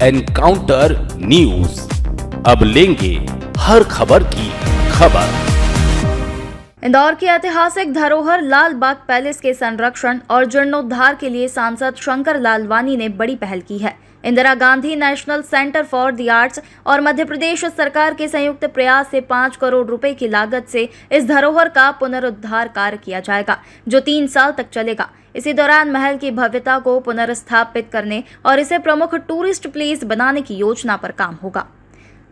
Encounter news, अब लेंगे हर खबर की खबर। इंदौर की ऐतिहासिक धरोहर लाल बाग पैलेस के संरक्षण और जीर्णोद्धार के लिए सांसद शंकर लालवानी ने बड़ी पहल की है। Indira Gandhi national centre for the arts और मध्य प्रदेश सरकार के संयुक्त प्रयास से 5 करोड़ रुपए की लागत से इस धरोहर का पुनरुद्धार कार्य किया जाएगा, जो 3 साल तक चलेगा। इसी दौरान महल की भव्यता को पुनर्स्थापित करने और इसे प्रमुख टूरिस्ट प्लेस बनाने की योजना पर काम होगा।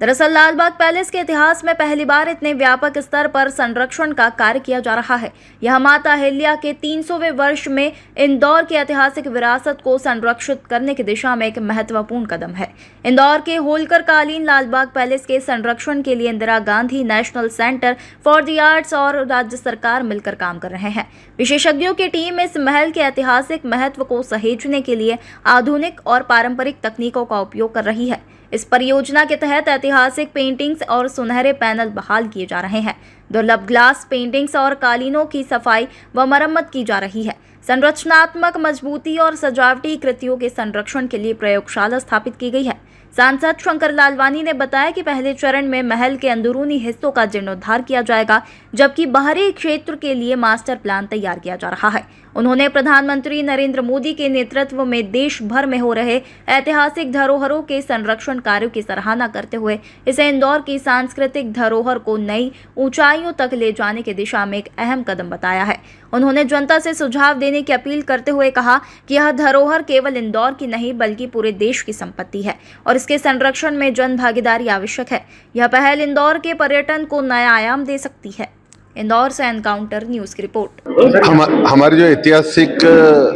दरअसल लाल बाग पैलेस के इतिहास में पहली बार इतने व्यापक स्तर पर संरक्षण का कार्य किया जा रहा है। यह माता अहिल्या के 300वें वर्ष में इंदौर की ऐतिहासिक विरासत को संरक्षित करने की दिशा में एक महत्वपूर्ण कदम है। इंदौर के होलकर कालीन लाल बाग पैलेस के संरक्षण के लिए Indira Gandhi national centre for the arts और राज्य सरकार मिलकर काम कर रहे हैं। विशेषज्ञों की टीम इस महल के ऐतिहासिक महत्व को सहेजने के लिए आधुनिक और पारंपरिक तकनीकों का उपयोग कर रही है। इस परियोजना के तहत ऐतिहासिक पेंटिंग्स और सुनहरे पैनल बहाल किए जा रहे हैं। दुर्लभ ग्लास पेंटिंग्स और कालीनों की सफाई व मरम्मत की जा रही है। संरचनात्मक मजबूती और सजावटी कृतियों के संरक्षण के लिए प्रयोगशाला स्थापित की गई है। सांसद शंकर लालवानी ने बताया कि पहले चरण में महल के अंदरूनी हिस्सों का जीर्णोद्धार किया जाएगा, जबकि बाहरी क्षेत्र के लिए मास्टर प्लान तैयार किया जा रहा है। उन्होंने प्रधानमंत्री नरेंद्र मोदी के नेतृत्व में देश भर में हो रहे ऐतिहासिक धरोहरों के संरक्षण कार्यों की सराहना करते हुए इसे इंदौर की सांस्कृतिक धरोहर को नई ऊंचाइयों तक ले जाने की दिशा में एक अहम कदम बताया है। उन्होंने जनता से सुझाव देने की अपील करते हुए कहा कि यह धरोहर केवल इंदौर की नहीं बल्कि पूरे देश की संपत्ति है और इसके संरक्षण में जन भागीदारी आवश्यक है। यह पहल इंदौर के पर्यटन को नया आयाम दे सकती है। इंदौर से एनकाउंटर न्यूज की रिपोर्ट। हमारी जो ऐतिहासिक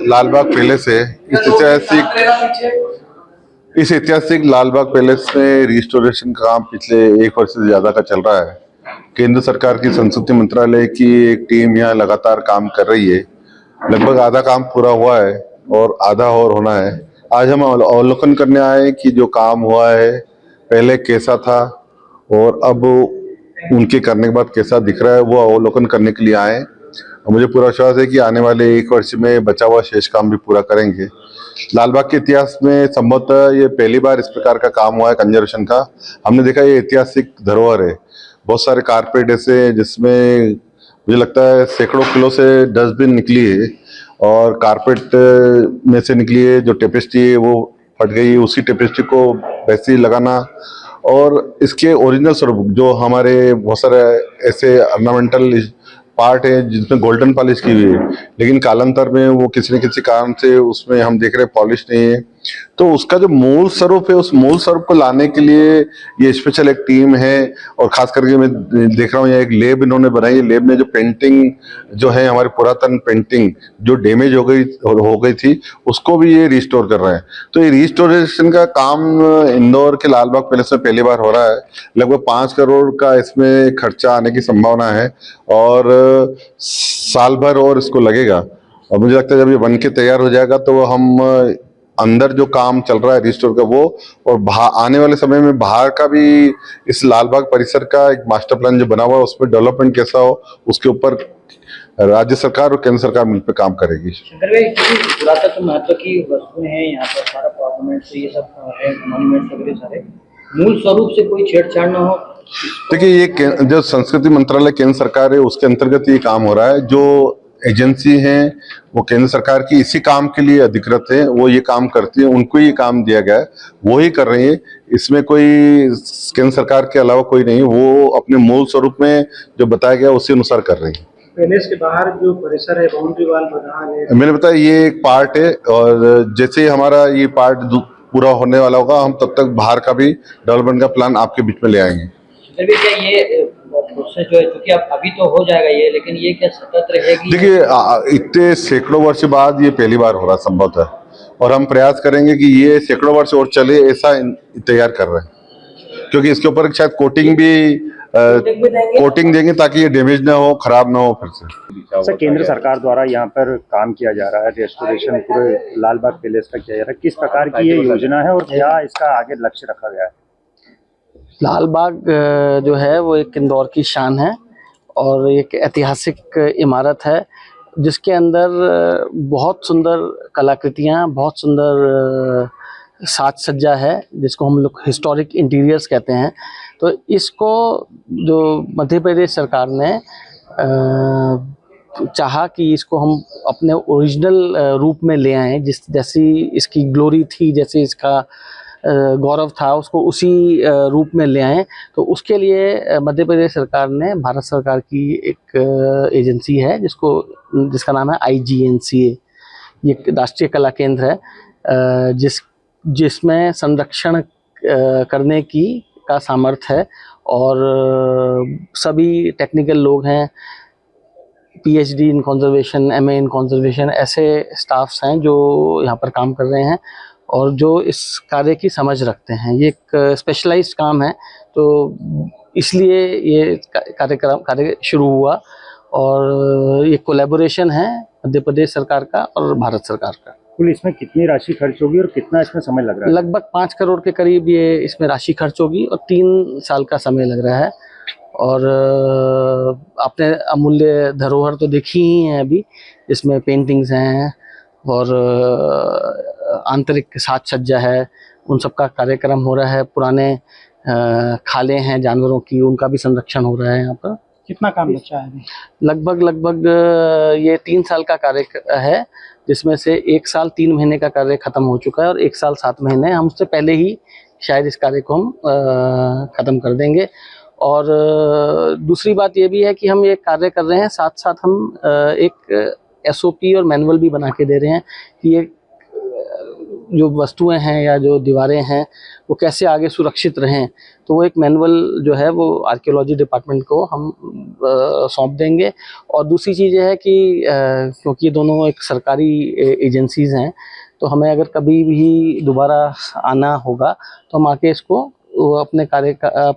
लाल बाग पैलेस है, इस ऐतिहासिक लाल बाग पैलेस में रिस्टोरेशन का काम पिछले 1 वर्ष से ज्यादा का चल रहा है। केंद्र सरकार की संस्कृति मंत्रालय की एक टीम यहाँ लगातार काम कर रही है। लगभग आधा काम पूरा हुआ है और आधा और होना है। आज हम अवलोकन करने आए कि जो काम हुआ है पहले कैसा था और अब उनके करने के बाद कैसा दिख रहा है, वो अवलोकन करने के लिए आए। और मुझे पूरा विश्वास है कि आने वाले 1 वर्ष में बचा हुआ शेष काम भी पूरा करेंगे। लाल बाग के इतिहास में संभवतः ये पहली बार इस प्रकार का काम हुआ है कंजर्वेशन का। हमने देखा ये ऐतिहासिक धरोहर है। बहुत सारे कारपेट ऐसे जिसमें मुझे लगता है सैकड़ों किलो से डस्टबिन निकली है और कारपेट में से निकली है जो टेपेस्ट्री है वो फट गई। उसी टेपेस्ट्री को वैसे ही लगाना और इसके ओरिजिनल स्वरूप जो हमारे बहुत सारे ऐसे ऑर्नामेंटल पार्ट है जिसमें गोल्डन पॉलिश की हुई है, लेकिन कालांतर में वो किसी न किसी कारण से उसमें हम देख रहे हैं पॉलिश नहीं है। तो उसका जो मूल स्वरूप है उस मूल स्वरूप को लाने के लिए ये स्पेशल एक टीम है और खास करके मैं देख रहा हूँ यहाँ एक लैब इन्होंने बनाई है। लैब में जो पेंटिंग जो है हमारी पुरातन पेंटिंग जो डैमेज हो गई थी उसको भी ये रिस्टोर कर रहे हैं। तो ये रिस्टोरेशन का काम इंदौर के लाल बाग पैलेस में पहली बार हो रहा है। लगभग 5 करोड़ का इसमें खर्चा आने की संभावना है और साल भर और इसको लगेगा। और मुझे लगता है जब ये बन के तैयार हो जाएगा तो हम अंदर जो काम चल रहा है रिस्टोर का वो और आने वाले समय में बाहर का भी इस लाल बाग परिसर का एक मास्टर प्लान जो बना हुआ है उसमें डेवलपमेंट कैसा हो उसके ऊपर राज्य सरकार और केंद्र सरकार मिलकर काम करेगी। शंकर भाई, पुरातत्व महत्व की वस्तुएं हैं यहाँ पर, सारा ऑर्नामेंट्स ये सब है, मॉन्यूमेंट्स वगैरह सारे मूल स्वरूप से कोई छेड़छाड़ ना हो। देखिए ये जो संस्कृति मंत्रालय केंद्र सरकार है उसके अंतर्गत ये काम हो रहा है। जो एजेंसी हैं वो केंद्र सरकार की इसी काम के लिए अधिकृत है, वो ये काम करती है, उनको ये काम दिया गया है, वो ही कर रही है। इसमें कोई केंद्र सरकार के अलावा कोई नहीं, वो अपने मूल स्वरूप में जो बताया गया उसी अनुसार कर रही है। पैलेस के बाहर जो परिसर है बाउंड्री वाल बना है, मैंने बताया ये एक पार्ट है और जैसे ही हमारा ये पार्ट पूरा होने वाला होगा हम तब तक बाहर का भी डेवलपमेंट का प्लान आपके बीच में ले आएंगे। क्या ये प्रोसेस जो है क्योंकि अब अभी तो हो जाएगा ये, लेकिन ये क्या सतत रहेगी? देखिए इतने सैकड़ों वर्ष बाद ये पहली बार हो रहा संभवतः और हम प्रयास करेंगे कि ये सैकड़ों वर्ष और चले ऐसा तैयार कर रहे हैं, क्योंकि इसके ऊपर शायद कोटिंग देंगे ताकि ये डैमेज ना हो, खराब ना हो फिर से। सर केंद्र सरकार द्वारा यहाँ पर काम किया जा रहा है, रेस्टोरेशन पूरे लाल बाग पैलेस का किया जा रहा है, किस प्रकार की ये योजना है और क्या इसका आगे लक्ष्य रखा गया है? लाल बाग जो है वो एक इंदौर की शान है और एक ऐतिहासिक इमारत है जिसके अंदर बहुत सुंदर कलाकृतियाँ, बहुत सुंदर साज सज्जा है जिसको हम लोग हिस्टोरिक इंटीरियर्स कहते हैं। तो इसको जो मध्य प्रदेश सरकार ने चाहा कि इसको हम अपने ओरिजिनल रूप में ले आएँ, जैसी इसकी ग्लोरी थी, जैसे इसका गौरव था, उसको उसी रूप में ले आएँ। तो उसके लिए मध्य प्रदेश सरकार ने भारत सरकार की एक एजेंसी है जिसका नाम है IGNCA। ये राष्ट्रीय कला केंद्र है जिसमें संरक्षण करने का सामर्थ्य है और सभी टेक्निकल लोग हैं, PhD इन कंजर्वेशन, MA इन कंजर्वेशन, ऐसे स्टाफ्स हैं जो यहाँ पर काम कर रहे हैं और जो इस कार्य की समझ रखते हैं। ये एक स्पेशलाइज्ड काम है, तो इसलिए ये कार्य शुरू हुआ और ये कोलैबोरेशन है मध्य प्रदेश सरकार का और भारत सरकार का। कुल इसमें कितनी राशि खर्च होगी और कितना इसमें समय लग रहा है? लगभग 5 करोड़ के करीब ये इसमें राशि खर्च होगी और 3 साल का समय लग रहा है। और आपने अमूल्य धरोहर तो देखी ही है अभी, इसमें पेंटिंग्स हैं और आंतरिक साज सज्जा है, उन सब का कार्यक्रम हो रहा है। पुराने खाले हैं जानवरों की, उनका भी संरक्षण हो रहा है यहाँ पर। कितना काम बचा है अभी? लगभग ये 3 साल का कार्य है, जिसमें से 1 साल 3 महीने का कार्य खत्म हो चुका है और 1 साल 7 महीने। हम उससे पहले ही शायद इस कार्य को हम ख़त्म कर देंगे। और दूसरी बात ये भी है कि हम ये कार्य कर रहे हैं, साथ साथ हम एक SOP और मैनुअल भी बना के दे रहे हैं कि ये जो वस्तुएं हैं या जो दीवारें हैं वो कैसे आगे सुरक्षित रहें। तो वो एक मैनुअल जो है वो आर्कियोलॉजी डिपार्टमेंट को हम सौंप देंगे। और दूसरी चीज़ ये है कि क्योंकि ये दोनों एक सरकारी एजेंसीज़ हैं, तो हमें अगर कभी भी दोबारा आना होगा तो हम आके इसको अपने कार्य का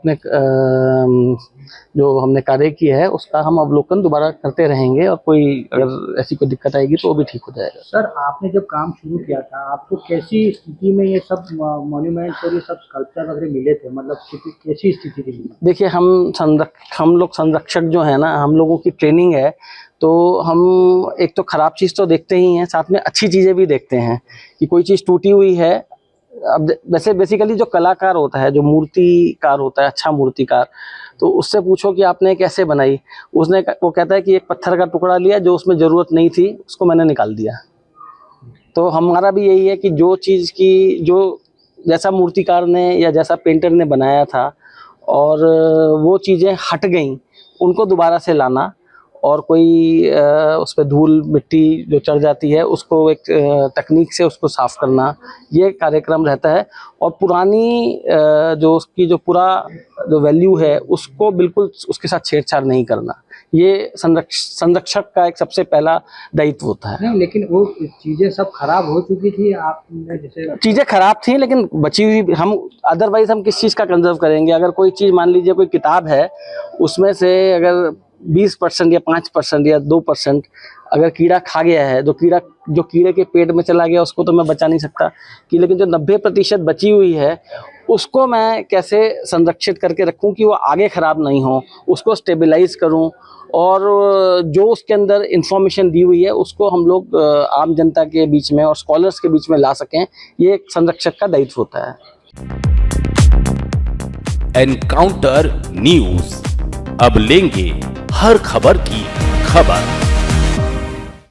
जो हमने कार्य किया है उसका हम अवलोकन दोबारा करते रहेंगे और कोई अगर ऐसी कोई दिक्कत आएगी तो वो भी ठीक हो जाएगा। सर, आपने जब काम शुरू किया था आपको कैसी स्थिति में ये सब मॉन्यूमेंट्स और ये सब स्कल्पचर वगैरह मिले थे? मतलब कैसी स्थिति थी? देखिए, हम लोग संरक्षक जो है ना, हम लोगों की ट्रेनिंग है, तो हम एक तो ख़राब चीज़ तो देखते ही हैं, साथ में अच्छी चीज़ें भी देखते हैं कि कोई चीज़ टूटी हुई है। अब वैसे बेसिकली जो कलाकार होता है, जो मूर्तिकार होता है, अच्छा मूर्तिकार, तो उससे पूछो कि आपने कैसे बनाई, वो कहता है कि एक पत्थर का टुकड़ा लिया जो उसमें ज़रूरत नहीं थी, उसको मैंने निकाल दिया। तो हमारा भी यही है कि जो चीज़ की जो जैसा मूर्तिकार ने या जैसा पेंटर ने बनाया था और वो चीज़ें हट गईं, उनको दोबारा से लाना और कोई उस पर धूल मिट्टी जो चढ़ जाती है उसको एक तकनीक से उसको साफ़ करना, ये कार्यक्रम रहता है। और पुरानी जो उसकी जो पूरा जो वैल्यू है उसको बिल्कुल उसके साथ छेड़छाड़ नहीं करना, ये संरक्षक का एक सबसे पहला दायित्व होता है। नहीं, लेकिन वो चीज़ें सब खराब हो चुकी थी, आपने जैसे चीज़ें खराब थी लेकिन बची हुई, हम अदरवाइज हम किस चीज़ का कंजर्व करेंगे? अगर कोई चीज़, मान लीजिए कोई किताब है, उसमें से अगर 20% या 5% या 2% अगर कीड़ा खा गया है, जो कीड़े के पेट में चला गया, उसको तो मैं बचा नहीं सकता कि, लेकिन जो 90% बची हुई है उसको मैं कैसे संरक्षित करके रखूं कि वो आगे ख़राब नहीं हो, उसको स्टेबलाइज करूं और जो उसके अंदर इंफॉर्मेशन दी हुई है उसको हम लोग आम जनता के बीच में और स्कॉलर्स के बीच में ला सकें, ये एक संरक्षक का दायित्व होता है। एनकाउंटर न्यूज, अब लेंगे हर खबर की खबर।